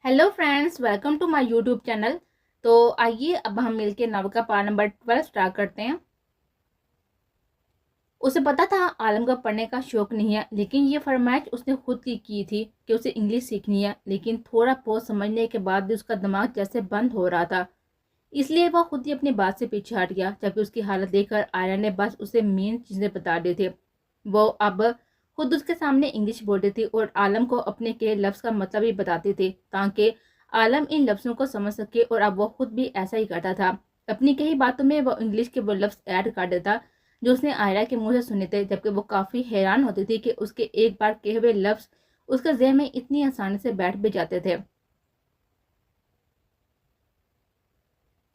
Hello friends, welcome to my YouTube channel. तो आइए अब हम मिलके नावल का पार्ट नंबर 12 स्टार्ट करते हैं। उसे पता था आलम का पढ़ने का शौक नहीं है, लेकिन ये फरमाइश उसने खुद की थी कि उसे इंग्लिश सीखनी है। लेकिन थोड़ा बहुत समझने के बाद भी उसका दिमाग जैसे बंद हो रहा था, इसलिए वह खुद ही अपनी बात से पीछे हट गया। जबकि उसकी हालत देखकर आयरा ने बस उसे मेन चीजें बता दी थी। वो अब खुद उसके सामने इंग्लिश बोलती थी और आलम को अपने के लफ्ज का मतलब ही बताती थी, ताकि आलम इन लफ्जों को समझ सके। और अब वो खुद भी ऐसा ही करता था। अपनी कई बातों में वो इंग्लिश के वो लफ्ज ऐड कर देता जो उसने आयरा के मुंह से सुने थे। जबकि वो काफी हैरान होती थी कि उसके एक बार कहे हुए लफ्ज उसके ज़हन में इतनी आसानी से बैठ भी जाते थे।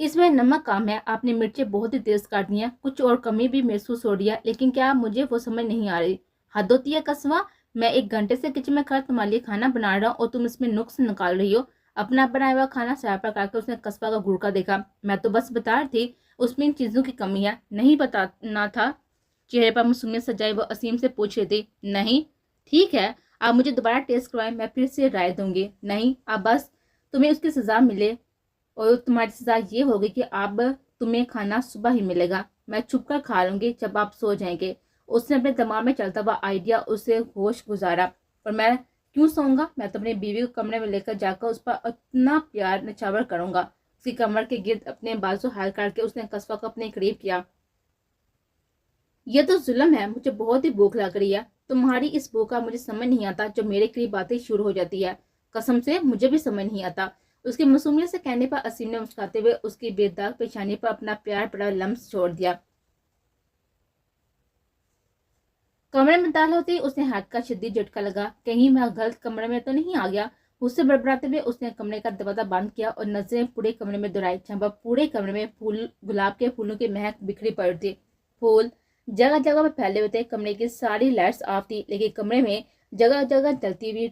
इसमें नमक कम है, आपने मिर्चें बहुत ही तेज काट दी हैं, कुछ और कमी भी महसूस हो रही है, लेकिन क्या मुझे वो समझ नहीं आ रही। हद होती है कसवा। मैं 1 घंटे से किचन में खड़ा तुम्हारे लिए खाना बना रहा हूँ और तुम इसमें नुक्स निकाल रही हो। अपना बनाया हुआ खाना सर पर काट कर उसने कस्बा का घूरका देखा। मैं तो बस बता रही थी उसमें इन चीजों की कमी है, नहीं बताना था। चेहरे पर मासूमियत सजाई वो असीम से पूछ रही थी। नहीं, ठीक है, आप मुझे दोबारा टेस्ट करवाएं, मैं फिर से राय दूंगी। नहीं, आप बस तुम्हें उसकी सजा मिले और तुम्हारी सजा ये होगी कि अब तुम्हें खाना सुबह ही मिलेगा। मैं छुप कर खा लूंगी जब आप सो जाएंगे। उसने अपने दिमाग में चलता हुआ आइडिया उसे होश गुजारा। और मैं क्यों सोऊंगा? मैं तो अपनी बीवी को कमरे में लेकर जाकर उस पर इतना प्यार निछावर करूंगा। उसकी कमर के गिर्द अपने बाजू हाल करके उसने कस्बा को अपने करीब किया। यह तो जुल्म है, मुझे बहुत ही भूख लग रही है। तुम्हारी इस भूख का मुझे समझ नहीं आता जो मेरे करीब बातें शुरू हो जाती है। कसम से मुझे भी समझ नहीं आता। उसकी मासूमियत से कहने पर असीम ने मुस्कुराते हुए उसकी बेदाग पेशानी पर अपना प्यार भरा लम्स छोड़ दिया। कमरे में दाखिल होते ही उसने हाथ का शदीद झटका लगा। कहीं मैं गलत कमरे में तो नहीं आ गया? उससे बड़बड़ाते हुए उसने कमरे का दरवाजा बंद किया और नजरें पूरे कमरे में दौड़ाई, जहाँ पर पूरे कमरे में फूल, गुलाब के फूलों की महक बिखरी पड़ी थी। फूल जगह जगह पर फैले हुए थे। कमरे की सारी लाइट्स ऑफ थी, लेकिन कमरे में जगह जगह जलती हुई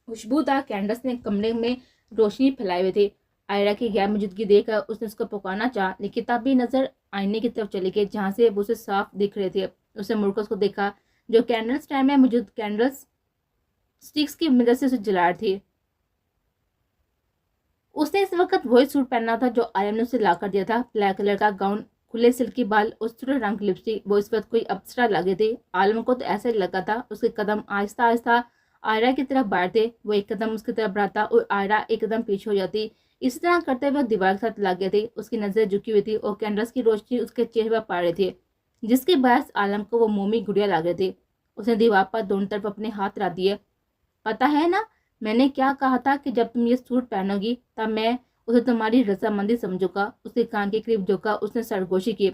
खुशबूदार कैंडल्स ने कमरे में रोशनी फैलाई हुई थी। आयरा की गैर मौजूदगी देखकर उसने उसको पुकारना चाहा, लेकिन तब भी नजर आईने की तरफ चली गई, जहाँ से वो उसे साफ दिख रहे थे। उसने मुड़कर उसको देखा, जो कैंडल स्टैंड में मौजूद कैंडल्स स्टिक्स की मदद से उसे जला रही थी। उसने इस वक्त वही सूट पहना था जो आयम ने उसे ला कर दिया था। ब्लैक कलर का गाउन, खुले सिल्की बाल और सूरज रंग की लिपस्टिक। वो इस वक्त कोई अप्सरा लगे थे। आलम को तो ऐसा ही लगा था। उसके कदम आहिस्ता आहिस्ता आयरा की तरफ बढ़ते। वो एक कदम उसकी तरफ बढ़ाता और आयरा एक कदम पीछे हो जाती। इस तरह करते हुए दीवार के साथ लग गए थे। उसकी नजर झुकी हुई थी और कैंडल्स की रोशनी उसके चेहरे पर पड़ रही थी, जिसके बायस आलम को वो मोमी गुड़िया लग रही थी। उसने दीवार पर दोनों तरफ अपने हाथ रख दिए। पता है ना, मैंने क्या कहा था कि जब तुम ये सूट पहनोगी तब मैं उसे तुम्हारी रजामंदी समझूंगा। उसके कान के करीब झुका उसने सरगोशी की।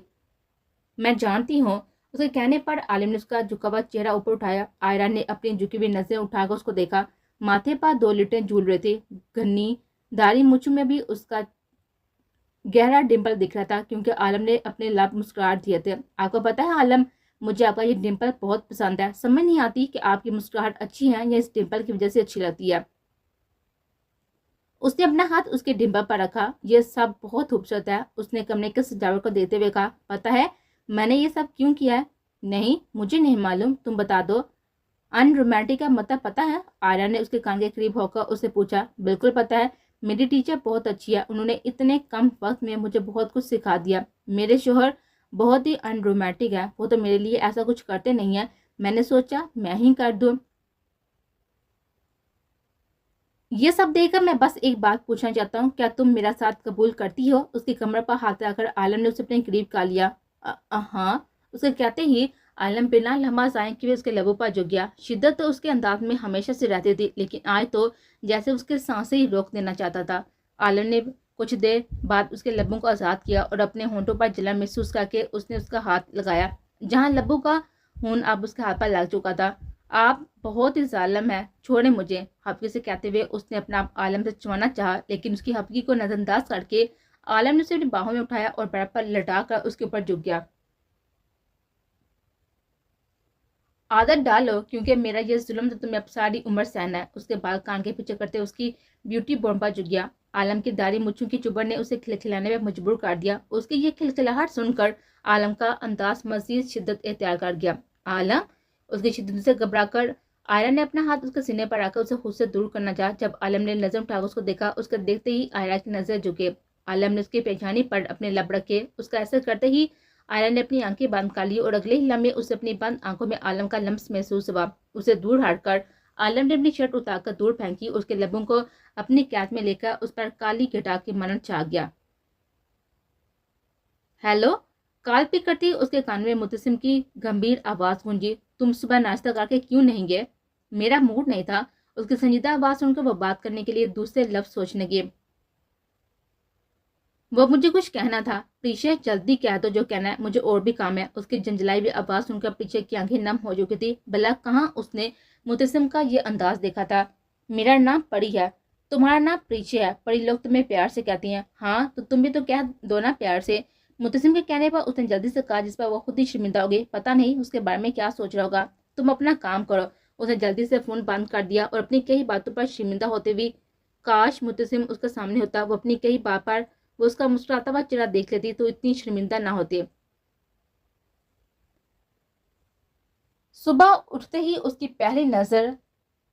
मैं जानती हूँ। उसके कहने पर आलिम ने उसका झुका हुआ चेहरा ऊपर उठाया। आयरा ने अपनी झुकी हुई नजरें उठाकर उसको देखा। माथे पर 2 लिटें झूल रहे थे। घनी दाढ़ी मूंछों में भी उसका गहरा डिम्पल दिख रहा था, क्योंकि आलम ने अपने लब मुस्कुराहट दिए थे। आपको पता है आलम, मुझे आपका ये डिम्पल बहुत पसंद है। समझ नहीं आती कि आपकी मुस्कुराहट अच्छी है या इस डिम्पल की वजह से अच्छी लगती है। उसने अपना हाथ उसके डिम्पल पर रखा। यह सब बहुत खूबसूरत है, उसने कमरे के सजावट को देते हुए कहा। पता है मैंने ये सब क्यों किया है? नहीं, मुझे नहीं मालूम, तुम बता दो। अनरोमांटिक का मतलब पता है? आर्या ने उसके कान के करीब होकर उससे पूछा। बिल्कुल पता है, मेरी टीचर बहुत अच्छी है, उन्होंने इतने कम वक्त में मुझे बहुत कुछ सिखा दिया। मेरे शोहर बहुत ही अनरोमांटिक है, वो तो मेरे लिए ऐसा कुछ करते नहीं है। मैंने सोचा मैं ही कर दूं। ये सब देखकर मैं बस एक बात पूछना चाहता हूँ, क्या तुम मेरा साथ कबूल करती हो? उसकी कमर पर हाथ रखकर आलम ने उसे अपने करीब का लिया। हाँ, उसे कहते ही आलम बिना लम्हा जाए कि उसके लबों पर झुक गया। शिद्दत तो उसके अंदाज में हमेशा से रहती थी, लेकिन आज तो जैसे उसके सांसें ही रोक देना चाहता था। आलम ने कुछ देर बाद उसके लबों को आज़ाद किया और अपने होंठों पर जलन महसूस करके उसने उसका हाथ लगाया, जहाँ लबों का खून अब उसके हाथ पर लग चुका था। आप बहुत ही जालिम है, छोड़े मुझे, हफ्की से कहते हुए उसने अपना आप आलम से छुड़वाना चाहा, लेकिन उसकी हफ्की को नजरअंदाज करके आलम ने उसे अपनी बाहों में उठाया और बड़ा पर लटा कर उसके ऊपर झुक गया। आदत डालो, क्योंकि मेरा ये जुल्म तो तुम्हें अब सारी उम्र सहना है। उसके बाल कान के पीछे करते उसकी ब्यूटी बॉम्ब पर झुक गया। आलम की दाढ़ी मुच्छों की चुभन ने उसे खिलखिलाने में मजबूर कर दिया। उसकी ये खिलखिलाहट सुनकर आलम का अंदाज मजीद शिद्दत इख्तियार कर गया। आलम, उसकी शिद्दत से घबराकर आयरा ने अपना हाथ उसके सीने पर आकर उसे खुद से दूर करना चाहा। जब आलम ने नजर उठाकर उसको देखा, उसके देखते ही आयरा की नजर झुके। आलम ने उसकी पेशानी पर अपने लब रखे। उसका ऐसा करते ही आयरा ने अपनी आंखें बंद कर ली और अगले ही लम्हे उसे अपनी बंद आंखों में आलम का लम्स महसूस हुआ। उसे दूर हटकर आलम ने अपनी शर्ट उतारकर दूर फेंकी। उसके लबों को अपनी कैद में लेकर उस पर काली घटा के मनन छा गया। हेलो। कॉल पिक करती उसके कान में मुतसिम की गंभीर आवाज गूंजी। तुम सुबह नाश्ता करके क्यों नहीं गए? मेरा मूड नहीं था। उसकी संजीदा आवाज सुनकर वो बात करने के लिए दूसरे लफ्ज सोचने लगे। वो मुझे कुछ कहना था। प्रीशा जल्दी कह दो जो कहना है, मुझे और भी काम है। उसकी जंजलाई हुई आवाज सुनकर पीछे की आंखें नम हो चुकी थी। भला कहाँ उसने मुतसिम का ये अंदाज देखा था। मेरा नाम परी है। तुम्हारा नाम प्रीशा है। परी लोग तुम्हें प्यार से कहती हैं। हाँ तो तुम भी तो कह दो ना प्यार से। मुतसिम के कहने पर उसने जल्दी से कहा, जिस पर वो खुद ही शर्मिंदा हो गई। पता नहीं उसके बारे में क्या सोच रहा होगा। तुम अपना काम करो। उसने जल्दी से फोन बंद कर दिया और अपनी कई बातों पर शर्मिंदा होते हुए, काश मुतसिम उसके सामने होता, वो अपनी कई बात पर वो उसका मुस्कुराता हुआ चेहरा देख लेती तो इतनी शर्मिंदा ना होती। सुबह उठते ही उसकी पहली नजर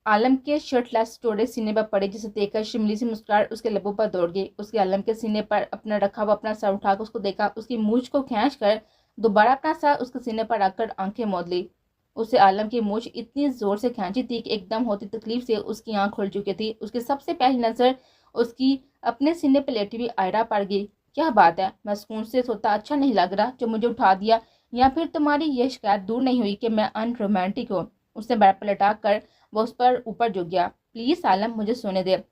आलम के शर्टलेस चौड़े सीने पर पड़े, जिसे देखकर शिमली से मुस्कुराहट उसके लबों पर दौड़ गई। उसके आलम के सीने पर अपना रखा हुआ अपना सर उठाकर उसको देखा। उसकी मूछ को खींच कर दोबारा अपना सर उसके सीने पर रखकर आंखें मौद ली। उसे आलम की मूछ इतनी जोर से खींची थी कि एकदम होती तकलीफ से उसकी आंख खुल चुकी थी। उसकी सबसे पहली नजर उसकी अपने सीने पर लेटी हुई आयरा पर गई। क्या बात है, मैं सुकून से सोता अच्छा नहीं लग रहा जो मुझे उठा दिया, या फिर तुम्हारी यह शिकायत दूर नहीं हुई कि मैं अनरोमांटिक हूँ? उसने बैठ पलटा कर वो उस पर ऊपर झुक गया। प्लीज आलम, मुझे सोने दे।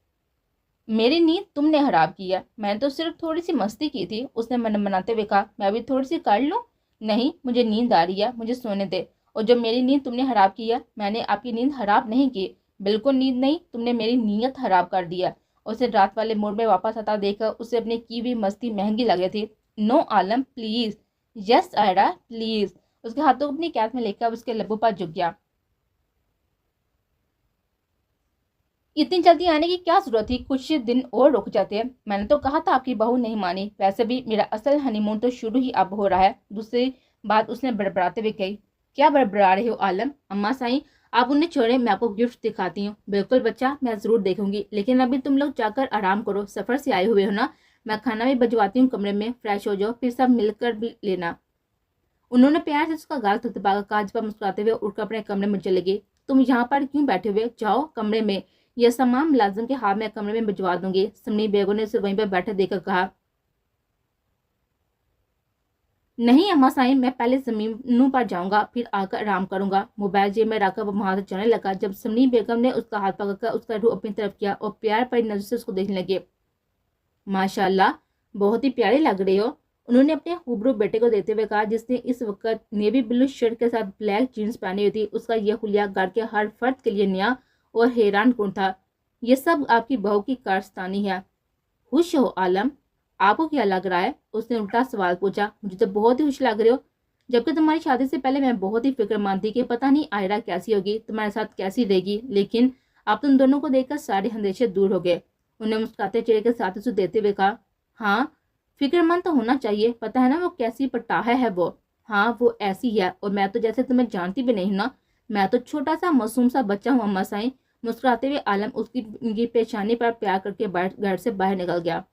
मेरी नींद तुमने खराब की है। मैंने तो सिर्फ थोड़ी सी मस्ती की थी। उसने मन मनाते हुए कहा। मैं भी थोड़ी सी कर लूं? नहीं, मुझे नींद आ रही है, मुझे सोने दे। और जो मेरी नींद तुमने खराब की है, मैंने आपकी नींद खराब नहीं की। बिल्कुल नींद नहीं, तुमने मेरी नीयत खराब कर दिया। उसे रात वाले मूड में वापस आता देखकर उसे अपनी की हुई मस्ती महंगी लग रही थी। No Alam please. Yes Ayra please. उसके हाथों को अपनी कैद में लेकर उसके लबों पर झुक गया। इतनी जल्दी आने की क्या जरूरत थी? कुछ दिन और रुक जाते हैं। मैंने तो कहा था आपकी बहू नहीं मानी। वैसे भी मेरा असल हनीमून तो शुरू ही अब हो रहा है। दूसरी बात उसने बड़बड़ाते हुए कही। क्या बड़बड़ा रहे हो आलम? अम्मा साईं, आप उन्हें छोड़े, मैं आपको गिफ्ट दिखाती हूँ। बिल्कुल बच्चा, मैं जरूर देखूंगी, लेकिन अभी तुम लोग जाकर आराम करो। सफर से आए हुए हो ना। मैं खाना भी भिजवाती हूँ, कमरे में फ्रेश हो जाओ, फिर सब मिलकर भी लेना। उन्होंने प्यार से उसका गाल थपथपाकर कांच पर मुस्कुराते हुए उठकर अपने कमरे में चले गए। तुम यहाँ पर क्यों बैठे हुए? जाओ कमरे में। यह सामान मुलाजिम के हाथ में कमरे में भिजवा दूंगी। समनी बेगम ने उसे वहीं पर बैठे देखकर कहा। नहीं अम्मा साईं, मैं पहले जमीनों पर जाऊंगा, फिर आकर आराम करूंगा। मोबाइल जेब में रखकर वो वहां से चलने लगा। जब समनी बेगम ने उसका हाथ पकड़कर उसका रूह अपनी तरफ किया और प्यार भरी नजर से उसको देखने लगे। माशाल्लाह, बहुत ही प्यारे लग रहे हो। उन्होंने अपने हुबरू बेटे को देते हुए कहा, जिसने इस वक्त नेवी ब्लू शर्ट के साथ ब्लैक जीन्स पहनी हुई थी। उसका यह हुलिया घर के हर फर्द के लिए नया और हैरान कौन था। यह सब आपकी बहू की कारस्तानी है। खुश हो आलम? आपको क्या लग रहा है? उसने उल्टा सवाल पूछा। मुझे तो बहुत ही खुश लग रहे हो, जबकि तुम्हारी शादी से पहले मैं बहुत ही फिक्रमंद थी कि पता नहीं आयरा कैसी होगी, तुम्हारे साथ कैसी रहेगी, लेकिन अब तुम दोनों को देखकर सारे अंदेशे दूर हो गए। उन्हें मुस्कुराते चेहरे के साथ उसे देते हुए कहा। हाँ, फिक्रमंद तो होना चाहिए। पता है ना वो कैसी पटाहा है वो। हाँ वो ऐसी है, और मैं तो जैसे तुम्हें जानती भी नहीं ना। मैं तो छोटा सा मासूम सा बच्चा हूँ अम्मा साईं। मुस्कुराते हुए आलम उसकी पेशानी पर प्यार करके घर से बाहर निकल गया।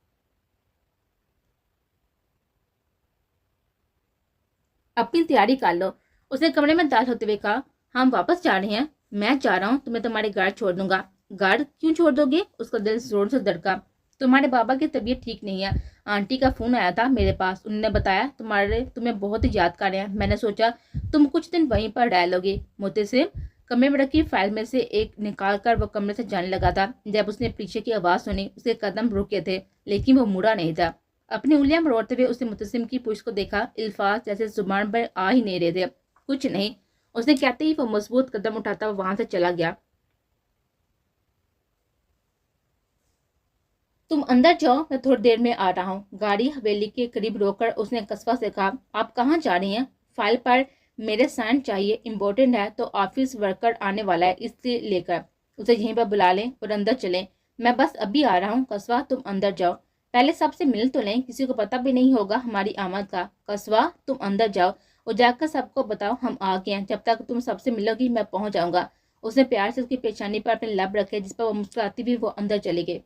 अपनी तैयारी कर लो, उसने कमरे में दाखिल होते हुए कहा। हम वापस जा रहे हैं। मैं जा रहा हूँ, तुम्हें तुम्हारे घर छोड़ दूंगा। घर क्यों छोड़ दोगे? उसका दिल जोर से धड़का। तुम्हारे बाबा की तबीयत ठीक नहीं है। आंटी का फोन आया था मेरे पास, उन्होंने बताया तुम्हें बहुत याद कर रहे हैं। मैंने सोचा तुम कुछ दिन वहीं पर रह लोगे। मुतसिम कमरे में रखी फाइल में से एक निकाल कर वो कमरे से जाने लगा था। जब उसने पीछे की आवाज सुनी, उसके कदम रुके थे, लेकिन वो मुड़ा नहीं था। अपनी उंगलियां मरोड़ते हुए उसने मुतसिम की पूछ को देखा। इल्फाज जैसे जुबान पर आ ही नहीं रहे थे। कुछ नहीं, उसने कहते ही वो मजबूत कदम उठाता हुआ वहां से चला गया। तुम अंदर जाओ, मैं थोड़ी देर में आ रहा हूँ। गाड़ी हवेली के करीब रोककर उसने कस्बा से कहा। आप कहाँ जा रही हैं? फाइल पर मेरे साइन चाहिए, इम्पोर्टेंट है। तो ऑफिस वर्कर आने वाला है, इसलिए लेकर उसे यहीं पर बुला लें और अंदर चलें। मैं बस अभी आ रहा हूँ। कस्बा तुम अंदर जाओ, पहले सबसे मिल तो लें, किसी को पता भी नहीं होगा हमारी आमद का। कस्बा तुम अंदर जाओ और जाकर सबको बताओ हम आ गए हैं। जब तक तुम सबसे मिलोगी मैं पहुंच जाऊंगा। उसने प्यार से उसकी पेशानी पर अपने लब रखे जिस पर वो मुस्कुराती भी वो अंदर चली गई।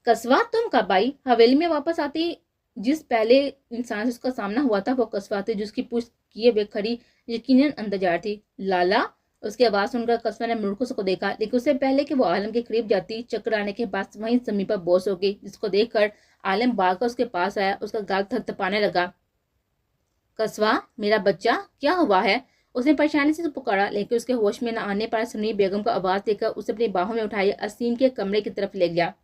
कस्बा तुम कब आई? हवेली में वापस आती जिस पहले इंसान से उसका सामना हुआ था वो कस्बा थी, जिसकी पूछ किए हुए खड़ी यकीनन अंदर जा रही थी। लाला। उसकी आवाज सुनकर कस्बा ने मुड़कर उसको देखा, लेकिन उससे पहले कि वो आलम के करीब जाती, चक्कर आने के बाद वहीं जमीन पर बोस हो गई, जिसको देखकर आलम भागकर उसके पास आया। उसका गाल थपथपाने लगा। कस्बा, मेरा बच्चा, क्या हुआ है? उसने परेशानी से पुकारा, लेकिन उसके होश में न आने पर सनी बेगम को आवाज देकर उसे अपनी बाहों में उठाई असीम के कमरे की तरफ ले गया।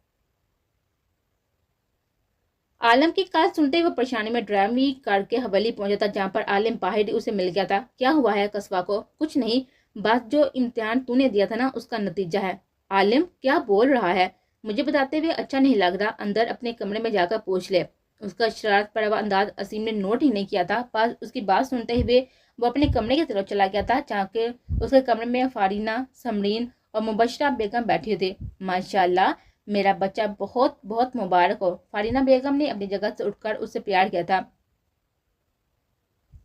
आलम की कॉल सुनते ही वो परेशानी में ड्रामी करके हवेली पहुंचा था, जहां पर आलम बाहर उसे मिल गया था। क्या हुआ है कस्बा को? कुछ नहीं, बस जो इम्तिहान तूने दिया था ना उसका नतीजा है। आलिम क्या बोल रहा है? मुझे बताते हुए अच्छा नहीं लग रहा, अंदर अपने कमरे में जाकर पूछ ले। उसका शरारत भरा हुआ अंदाज असीम ने नोट ही नहीं किया था, पर उसकी बात सुनते हुए वो अपने कमरे की तरफ चला गया था, जहाँ के उसके कमरे में फारीना, समरीन और मुबशरा बेगम बैठी थे। माशाल्लाह, मेरा बच्चा बहुत बहुत मुबारक हो। फारीना बेगम ने अपनी जगह से उठकर उससे प्यार किया था।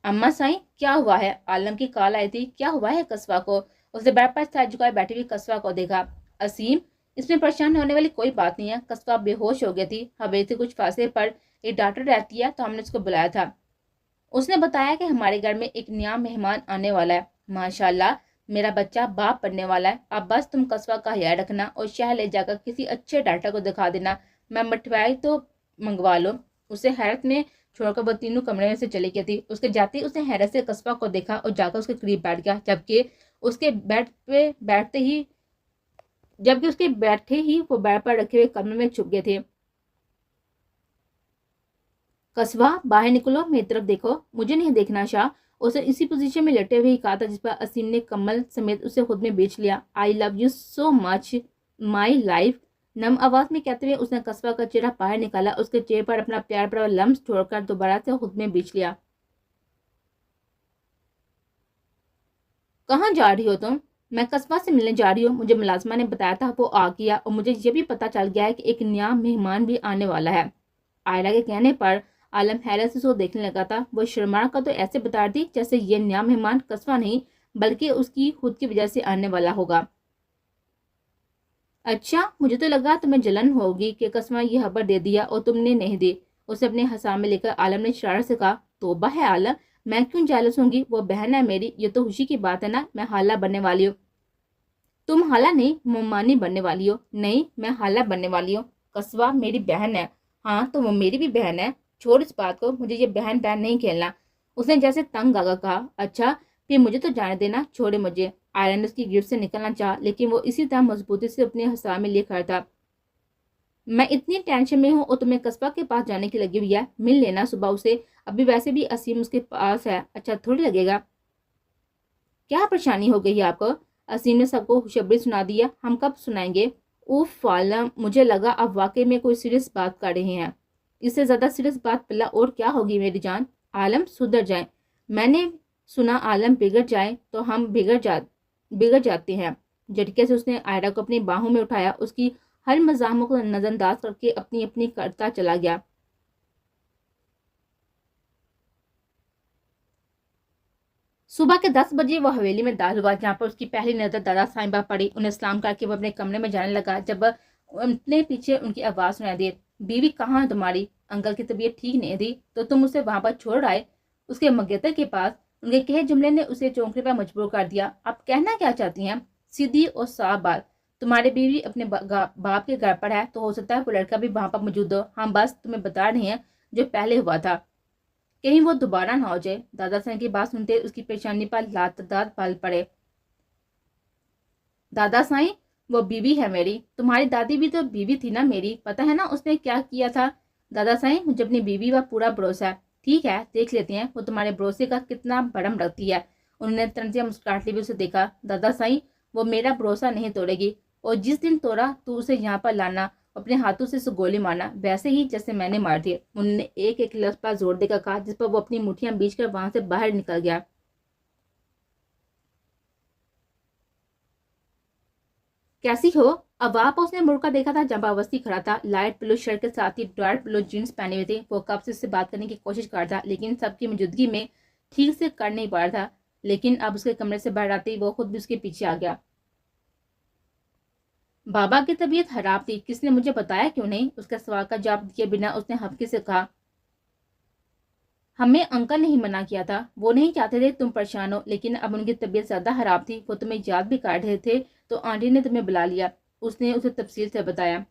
अम्मा साईं, क्या हुआ है? आलम की कॉल आई थी, क्या हुआ है कस्बा को? उसने बेड पर सर झुकाए बैठी हुई कस्बा को देखा। असीम, इसमें परेशान होने वाली कोई बात नहीं है। कस्बा बेहोश हो गई थी। हवेली से कुछ फासले पर एक डॉक्टर रहती है, तो हमने उसको बुलाया था। उसने बताया कि हमारे घर में एक नया मेहमान आने वाला है। माशाल्लाह, मेरा बच्चा बाप बनने वाला है। अब बस तुम कस्बा का ख्याल रखना और शहर ले जाकर किसी अच्छे डॉक्टर को दिखा देना। मैं मिठाई तो मंगवा लो। उसे हैरत में छोड़कर वो तीनों कमरे में से चली गई थी। उसके जाते ही उसने हैरत से कस्बा को देखा और जाकर उसके करीब बैठ गया, जबकि उसके बेड पे बैठते ही जबकि उसके बैठे ही वो बेड पर रखे हुए कमरे में छुप गए थे। कस्बा, बाहर निकलो, मेरी तरफ देखो। मुझे नहीं देखना शाह। उसे इसी पोजीशन में लेटे हुए ही कहा था, जिस पर असीम ने कमल समेत उसे खुद में बेच लिया। I love you so much my life. नम आवाज में कहते हुए उसने कस्बा का चेहरा बाहर निकाला, उसके चेहरे पर अपना प्यार भरा लम्स छोड़कर दोबारा से खुद में बेच लिया। कहाँ जा रही हो तुम? मैं कस्बा से मिलने जा रही हूँ। मुझे मुलाजमा ने बताया था, वो आ गया और मुझे ये भी पता चल गया है कि एक नया मेहमान भी आने वाला है। आयरा के कहने पर आलम हैरत से उसको देखने लगा था। वो शर्मा का तो ऐसे बता रही थी जैसे ये नया मेहमान कस्बा नहीं बल्कि उसकी खुद की वजह से आने वाला होगा। अच्छा, मुझे तो लगा तुम्हें जलन होगी कि कस्बा ये खबर दे दिया और तुमने नहीं दी। उसे अपने हंसा में लेकर आलम ने शरारत से कहा, तोबा है आलम, मैं क्यों जेलस होंगी? वो बहन है मेरी, ये तो खुशी की बात है ना। मैं हाला बनने वाली हूँ। तुम हाला नहीं मुम्मानी बनने वाली हो। नहीं, मैं हाला बनने वाली हूँ। कस्बा मेरी बहन है। हाँ, तो वो मेरी भी बहन है। छोड़ इस बात को, मुझे ये बहन बहन नहीं खेलना। उसने जैसे तंग आकर कहा। अच्छा, फिर मुझे तो जाने देना, छोड़े मुझे। आयरन उसकी गिफ्ट से निकलना चाहा, लेकिन वो इसी तरह मजबूती से अपने हंसा में ले खड़ा था। मैं इतनी टेंशन में हूँ और तुम्हें कस्बा के पास जाने की लगी हुई है। मिल लेना सुबह उसे। अभी वैसे भी असीम उसके पास है, अच्छा थोड़ी लगेगा। क्या परेशानी हो गई है आपको? असीम ने सबको खुशखबरी सुना दिया। हम कब सुनाएंगे? उफ आलम, मुझे लगा आप वाकई में कोई सीरियस बात कर रहे हैं। इससे ज्यादा सीरियस बात पल्ला और क्या होगी मेरी जान। आलम सुधर जाए। मैंने सुना आलम बिगड़ जाए तो हम बिगड़ जाते हैं। झटके से उसने आयरा को अपनी बाहों में उठाया, उसकी हर मजामों को नजरअंदाज करके अपनी अपनी करता चला गया। सुबह के 10 बजे वो हवेली में दाखिल हुआ, जहाँ पर उसकी पहली नजर दादा साहिबा पड़ी। उन्हें सलाम करके वो अपने कमरे में जाने लगा, जब अपने पीछे उनकी आवाज सुनाई दी, बीवी कहाँ है तुम्हारी? अंकल की तबीयत ठीक नहीं थी तो तुम उसे वहां पर छोड़ आए, उसके मंगेतर के पास। उनके कहे जुमले ने उसे चौंकने पर मजबूर कर दिया। आप कहना क्या चाहती हैं? सीधी और साफ बात। तुम्हारी बीवी अपने बाप के घर पर है, तो हो सकता है वो लड़का भी वहां पर मौजूद हो। हम बस तुम्हें बता रहे हैं जो पहले हुआ था, कहीं वो दोबारा ना हो जाए। दादा साहब की बात सुनते उसकी परेशानी पर लातदार पल पड़े। दादा साईं, वो बीवी है मेरी। तुम्हारी दादी भी तो बीवी थी ना मेरी, पता है ना उसने क्या किया था? दादा साईं, मुझे अपनी बीवी का पूरा भरोसा है। ठीक है, देख लेते हैं वो तुम्हारे भरोसे का कितना भरम रखती है। उन्होंने तंजिया मुस्कुराते हुए उसे देखा। दादा साईं, वो मेरा भरोसा नहीं तोड़ेगी, और जिस दिन तोड़ा तो उसे यहाँ पर लाना, अपने हाथों से उसे गोली मारना, वैसे ही जैसे मैंने मार दी। उन्होंने एक एक लफ्ज पर जोर देकर कहा, जिस पर वो अपनी मुठ्ठियां बींचकर वहां से बाहर निकल गया। कैसी हो? अवाब उसने मुड़ कर देखा था जब अवस्थी खड़ा था, लाइट ब्लू शर्ट के साथ ही डार्क ब्लू जीन्स पहने हुए थे। वो कब से उससे बात करने की कोशिश कर रहा था, लेकिन सबकी मौजूदगी में ठीक से कर नहीं पा रहा था। लेकिन अब उसके कमरे से बाहर आते ही वो खुद भी उसके पीछे आ गया। बाबा की तबीयत खराब थी, किसने मुझे बताया क्यों नहीं? उसका सवाल का जवाब दिए बिना उसने हल्के से कहा, हमें अंकल ने ही मना किया था, वो नहीं चाहते थे तुम परेशान हो, लेकिन अब उनकी तबीयत ज्यादा खराब थी, वो तुम्हें याद भी कर रहे थे तो आंटी ने तुम्हें बुला लिया। उसने उसे तफसील से बताया।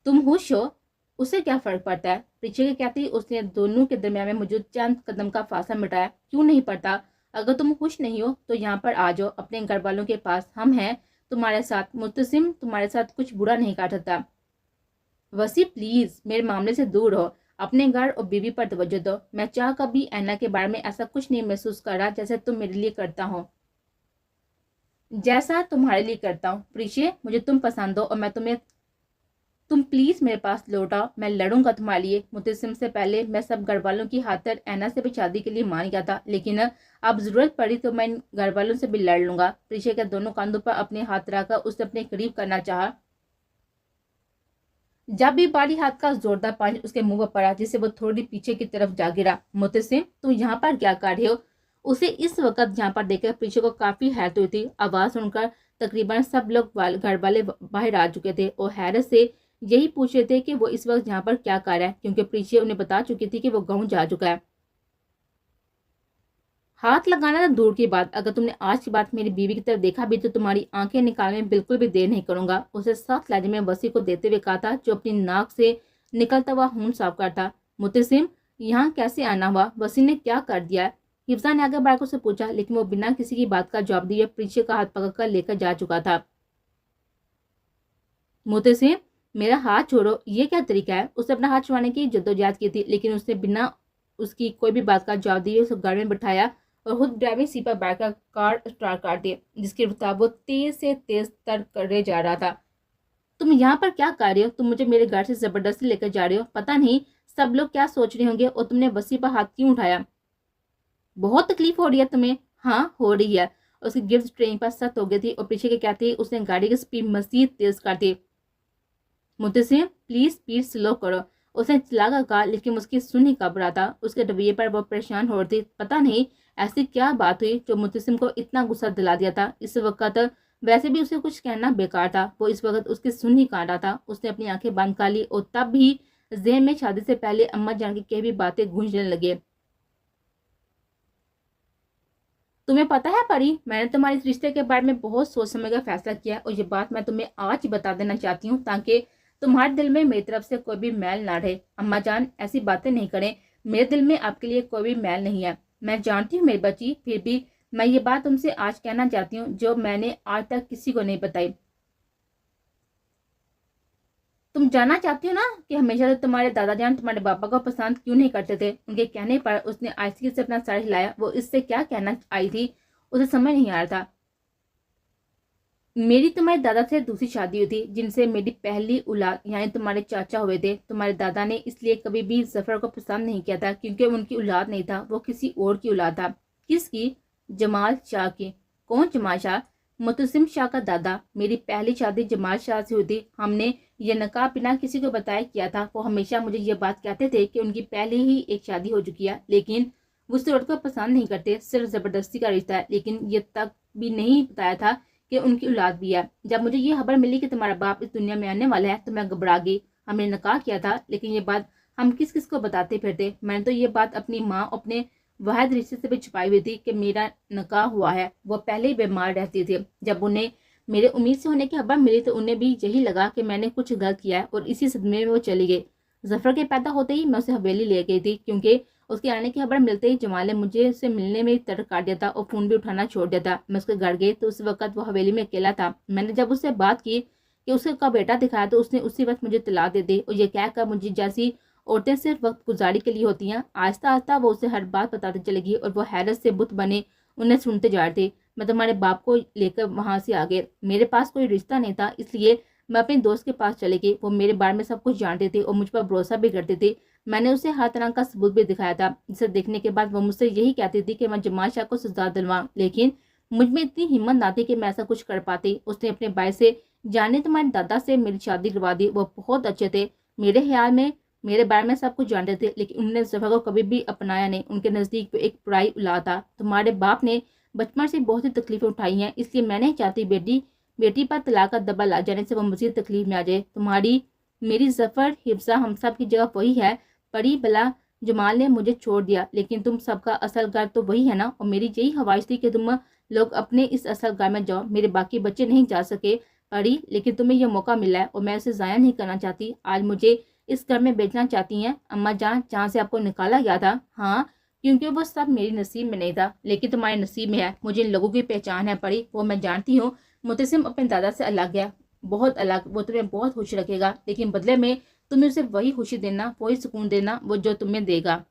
तुम खुश हो? उससे क्या फर्क पड़ता है? पीछे के कहती उसने दोनों के दरमियान में मौजूद चंद कदम का फासला मिटाया। क्यों नहीं पड़ता? अगर तुम खुश नहीं हो तो यहाँ पर आ जाओ अपने घर वालों के पास, हम हैं तुम्हारे साथ। मुतसिम तुम्हारे साथ कुछ बुरा नहीं कर सकता। वसी प्लीज मेरे मामले से दूर हो, अपने घर और बीवी पर तवज्जो दो। मैं चाह कभी ऐना के बारे में ऐसा कुछ नहीं महसूस कर रहा जैसे तुम मेरे लिए करता हो, जैसा तुम्हारे लिए करता हूँ। प्रीशे मुझे तुम पसंद हो और मैं तुम्हें, तुम प्लीज मेरे पास लौट आओ, मैं लड़ूंगा तुम्हारे लिए। मुतसिम से पहले मैं सब घर वालों की खातिर ऐना से भी शादी के लिए मान गया था, लेकिन अब जरूरत पड़ी तो मैं घर वालों से भी लड़ लूंगा। प्रीशे के दोनों कंधों पर अपने हाथ रखकर उसे अपने करीब करना चाहा। जब भी बारी हाथ का जोरदार पानी उसके मुंह पर पड़ा, जिससे वो थोड़ी पीछे की तरफ जा गिरा। मुतसिम तुम यहाँ पर क्या कर रहे हो? उसे इस वक्त यहाँ पर देखकर पीछे को काफी हैरत हुई थी। आवाज सुनकर तकरीबन सब लोग घर वाले बाहर आ चुके थे और हैरत से यही पूछ रहे थे कि वो इस वक्त यहाँ पर क्या कर रहा है, क्योंकि पीछे उन्हें बता चुकी थी कि वो गाँव जा चुका है। हाथ लगाना तो दूर की बात, अगर तुमने आज की बात मेरी बीवी की तरफ देखा भी तो तुम्हारी आंखें निकालने में बिल्कुल भी देर नहीं करूंगा। उसे सख्त लहजे में वसी को देते हुए कहा था, जो अपनी नाक से निकलता हुआ खून साफ करता। मुतसिम यहाँ कैसे आना हुआ? वसी ने क्या कर दिया है? हिफ्जा ने आगे बढ़कर उससे पूछा, लेकिन वो बिना किसी की बात का जवाब दिए पीछे का हाथ पकड़कर लेकर जा चुका था। मुतसिम मेरा हाथ छोड़ो, ये क्या तरीका है? उसने अपना हाथ छुड़ाने की जद्दोजहद की थी, लेकिन उसने बिना उसकी कोई भी बात का जवाब दिए उसे गाड़ी में बिठाया और खुद ड्राइविंग सीट पर बैठकर कार स्टार्ट कर दी, जिसकी रफ्तार वो तेज से तेज तर करे जा रहा था। तुम यहाँ पर क्या कर रहे हो? तुम मुझे मेरे घर से जबरदस्ती लेकर जा रहे हो। पता नहीं सब लोग क्या सोच रहे होंगे, और तुमने वसी पर हाथ क्यों उठाया? बहुत तकलीफ हो रही है तुम्हें? हाँ हो रही है। उसकी गिफ्ट ट्रेन पर सख्त हो गई थी और पीछे के कहते उसने गाड़ी की स्पीड मजीद तेज कर दी। मुतसिम प्लीज स्पीड स्लो करो, उसने चिल्लाकर कहा, लेकिन उसकी सुन ही कब रहा था। उसके रवैये पर वो परेशान हो रही थी। पता नहीं ऐसी क्या बात हुई जो मुतसिम को इतना गुस्सा दिला दिया था। इस वक्त वैसे भी उसे कुछ कहना बेकार था, वो इस वक्त उसकी सुन ही काट रहा था। उसने अपनी आंखें बंद कर ली और तब भी ज़हन में शादी से पहले अम्मा जान की कई भी बातें गूंजने लगे। तुम्हें पता है परी, मैंने तुम्हारे इस रिश्ते के बारे में बहुत सोच समझ कर फैसला किया, और ये बात मैं तुम्हें आज ही बता देना चाहती हूँ ताकि तुम्हारे दिल में मेरी तरफ से कोई भी मैल ना रहे। अम्मा जान ऐसी बातें नहीं करें, मेरे दिल में आपके लिए कोई भी मैल नहीं है। मैं जानती हूँ मेरी बच्ची, फिर भी मैं ये बात तुमसे आज कहना चाहती हूँ जो मैंने आज तक किसी को नहीं बताई। तुम जानना चाहती हो ना कि हमेशा से तुम्हारे दादाजान तुम्हारे पापा को पसंद क्यों नहीं करते थे? उनके कहने पर उसने आहिस्ते से अपना सर हिलाया। वो इससे क्या कहना आई थी उसे समझ नहीं आ रहा था। मेरी तुम्हारे दादा से दूसरी शादी हुई थी, जिनसे मेरी पहली औलाद यानी तुम्हारे चाचा हुए थे। तुम्हारे दादा ने इसलिए कभी भी जफर को पसंद नहीं किया था क्योंकि उनकी औलाद नहीं था, वो किसी और की औलाद था। किसकी? जमाल शाह की। कौन जमाल शाह? मुतसिम शाह का दादा। मेरी पहली शादी जमाल शाह से हुई थी। हमने ये नकाब बिना किसी को बताया किया था। वो हमेशा मुझे ये बात कहते थे कि उनकी पहले ही एक शादी हो चुकी है, लेकिन वो उस औरत को पसंद नहीं करते, सिर्फ जबरदस्ती का रिश्ता है। लेकिन ये तक भी नहीं बताया था कि उनकी औलाद भी है। जब मुझे ये खबर मिली कि तुम्हारा बाप इस दुनिया में आने वाला है तो मैं घबरा गई। हमने निकाह किया था, लेकिन ये बात हम किस किस को बताते फिरते। मैंने तो ये बात अपनी माँ अपने वाहिद रिश्ते से भी छुपाई हुई थी कि मेरा निकाह हुआ है। वो पहले ही बीमार रहती थी। जब उन्हें मेरे उम्मीद से होने की खबर मिली तो उन्हें भी यही लगा कि मैंने कुछ गलत किया है, और इसी सदमे में वो चली गई। जफर के पैदा होते ही मैं उसे हवेली ले गई थी, क्योंकि उसके आने की खबर मिलते ही जमाल ने मुझे उससे मिलने में तर्क काट दिया था और फोन भी उठाना छोड़ दिया था। मैं उसके घर गई तो उस वक्त वो हवेली में अकेला था। मैंने जब उससे बात की कि उसे का बेटा दिखाया तो उसने उसी वक्त मुझे तलाक दे दी, और ये कहकर मुझे जैसी औरतें सिर्फ वक्त गुजारी के लिए होती हैं। आहिस्ता आहिस्ता वो उसे हर बात बताती चलेगी और वो हैरत से बुत बने उन्हें सुनते जा रहे थे। मैं तुम्हारे बाप को लेकर वहां से आ गए। मेरे पास कोई रिश्ता नहीं था, इसलिए मैं अपने दोस्त के पास चले गई। वो मेरे बारे में सब कुछ जानते थे और मुझ पर भरोसा भी करते थे। मैंने उसे हर तरह का सबूत भी दिखाया था, जिसे देखने के बाद वो मुझसे यही कहती थी कि मैं जमाल शाह को सजा दिलवाऊं, लेकिन मुझ में इतनी हिम्मत ना थी कि मैं ऐसा कुछ कर पाती। उसने अपने भाई से जाने तुम्हारे दादा से मेरी शादी करवा दी, वो बहुत अच्छे थे। मेरे ख्याल में मेरे बारे में सब कुछ जानते थे, लेकिन उन्होंने ज़फ़र को कभी भी अपनाया नहीं। उनके नज़दीक वो एक पराई औलाद था। तुम्हारे बाप ने बचपन से बहुत सी तकलीफ़ें उठाई हैं, इसलिए मैं नहीं चाहती बेटी पर तलाक का दबा ला जाने से वो मज़ीद तकलीफ़ में आ जाए। तुम्हारी मेरी ज़फ़र हिफ्सा हम सब की जगह वही है। परी भला जमाल ने मुझे छोड़ दिया, लेकिन तुम सबका असल घर तो वही है ना। और मेरी यही ख्वाहिश थी कि तुम लोग अपने इस असल घर में जाओ। मेरे बाकी बच्चे नहीं जा सके परी, लेकिन तुम्हें यह मौका मिला है और मैं उसे ज़ाया नहीं करना चाहती। आज मुझे इस घर में बेचना चाहती हैं अम्मा जान, जहाँ से आपको निकाला गया था। हाँ, क्योंकि वो सब मेरी नसीब में नहीं था, लेकिन तुम्हारे नसीब में है। मुझे इन लोगों की पहचान है परी, वो मैं जानती हूँ। मुतसिम अपने दादा से अलग है, बहुत अलग। वो तुम्हें बहुत खुश रखेगा, लेकिन बदले में तुम्हें उसे वही खुशी देना, वही सुकून देना वो जो तुम्हें देगा।